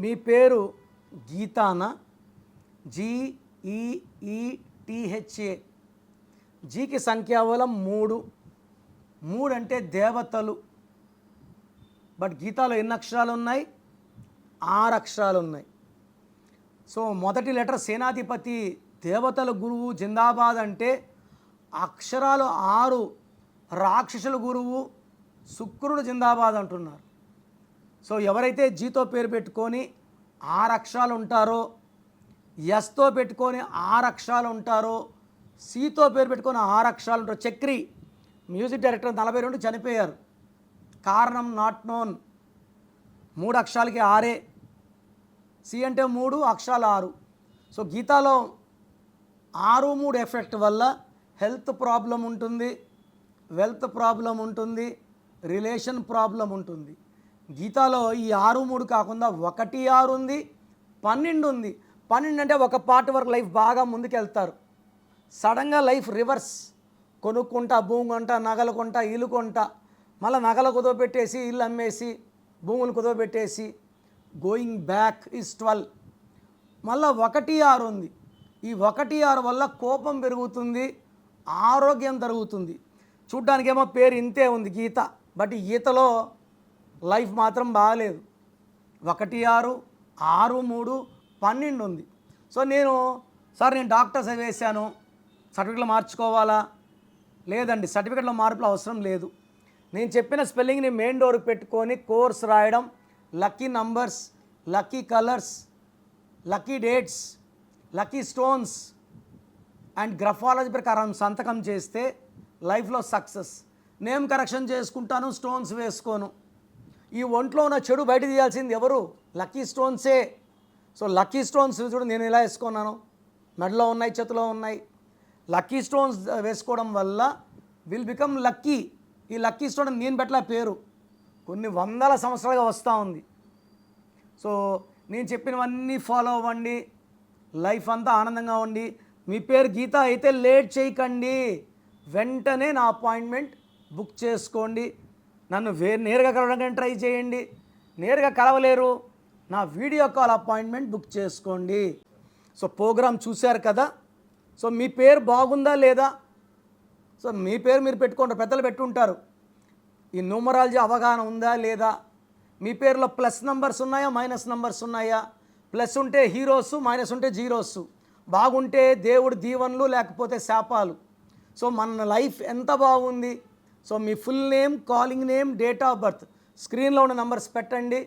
మీ పేరు గీతానా? GEETHA. జీకి సంఖ్యాబలం 3. 3 అంటే దేవతలు. బట్ గీతాలో ఎన్ని అక్షరాలు ఉన్నాయి? 6 అక్షరాలు ఉన్నాయి. సో మొదటి లెటర్ సేనాధిపతి, దేవతల గురువు జిందాబాద్ అంటే అక్షరాలు 6, రాక్షసుల గురువు శుక్రుడు జిందాబాద్ అంటున్నారు. సో ఎవరైతే జీతో పేరు పెట్టుకొని 6 అక్షరాలు ఉంటారో, ఎస్తో పెట్టుకొని 6 అక్షరాలు ఉంటారో, సితో పేరు పెట్టుకొని 6 అక్షరాలు ఉంటారో. చక్రి మ్యూజిక్ డైరెక్టర్ 42 చనిపోయారు. కారణం నాట్ నోన్. 3 అక్షరాలకి 6. సి అంటే 3, అక్షరాలు 6. సో గీతాలో 6, 3 ఎఫెక్ట్ వల్ల హెల్త్ ప్రాబ్లం ఉంటుంది, వెల్త్ ప్రాబ్లం ఉంటుంది, రిలేషన్ ప్రాబ్లం ఉంటుంది. గీతాలో ఈ 6, 3 కాకుండా 1, 6 ఉంది, 12 ఉంది. 12 అంటే ఒక పార్ట్ వరకు లైఫ్ బాగా ముందుకెళ్తారు. సడన్గా లైఫ్ రివర్స్. కొనుక్కుంటా, భూమి కొంటా, నగలు కొంటా, ఇల్లు కొంటా, మళ్ళీ నగలు కుదవపెట్టేసి ఇల్లు అమ్మేసి భూములు కుదవపెట్టేసి గోయింగ్ బ్యాక్ ఈజ్ 12. మళ్ళీ 1, 6 ఉంది. ఈ 1, 6 వల్ల కోపం పెరుగుతుంది, ఆరోగ్యం జరుగుతుంది. చూడ్డానికేమో పేరు ఇంతే ఉంది గీత, బట్ ఈతలో లైఫ్ మాత్రం బాగాలేదు. 1, 6, 6, 3, 12 ఉంది. సో నేను డాక్టర్ చదివేశాను, సర్టిఫికెట్లో మార్చుకోవాలా? లేదండి, సర్టిఫికెట్లో మార్పులు అవసరం లేదు. నేను చెప్పిన స్పెల్లింగ్ని మెయిన్ డోర్ పెట్టుకొని కోర్స్ రాయడం, lucky numbers, lucky colours, lucky dates, lucky stones and graphology ప్రకారం సంతకం చేస్తే లైఫ్లో సక్సెస్. నేమ్ కరెక్షన్ చేసుకుంటాను, స్టోన్స్ వేసుకోను. ఈ ఒంట్లో ఉన్న చెడు బయట తీయాల్సింది ఎవరు? లక్కీ స్టోన్సే. సో లక్కీ స్టోన్స్ చూడు, నేను ఇలా వేసుకున్నాను, మెడలో ఉన్నాయి, చేతిలో ఉన్నాయి. లక్కీ స్టోన్స్ వేసుకోవడం వల్ల విల్ బికమ్ లక్కీ. ఈ లక్కీ స్టోన్ నేను పెట్టలే పేరు, కొన్ని వందల సంవత్సరాలుగా వస్తూ ఉంది. సో నేను చెప్పినవన్నీ ఫాలో అవ్వండి, లైఫ్ అంతా ఆనందంగా ఉండి. మీ పేరు గీత అయితే లేట్ చేయకండి, వెంటనే నా అపాయింట్మెంట్ బుక్ చేసుకోండి. నన్ను నేరుగా కలవడానికి ట్రై చేయండి. నేరుగా కలవలేరు, నా వీడియో కాల్ అపాయింట్మెంట్ బుక్ చేసుకోండి. సో ప్రోగ్రామ్ చూశారు కదా. సో మీ పేరు బాగుందా లేదా? సో మీ పేరు మీరు పెట్టుకుంటారు, పెద్దలు పెట్టుంటారు. ఈ న్యూమరాలజీ అవగాహన ఉందా లేదా? మీ పేరులో ప్లస్ నంబర్స్ ఉన్నాయా, మైనస్ నంబర్స్ ఉన్నాయా? ప్లస్ ఉంటే హీరోస్, మైనస్ ఉంటే జీరోస్. బాగుంటే దేవుడు దీవెనలు, లేకపోతే శాపాలు. సో మన లైఫ్ ఎంత బాగుంది? So me full name, calling name, date of birth, స్క్రీన్లో ఉన్న నంబర్స్ పెట్టండి.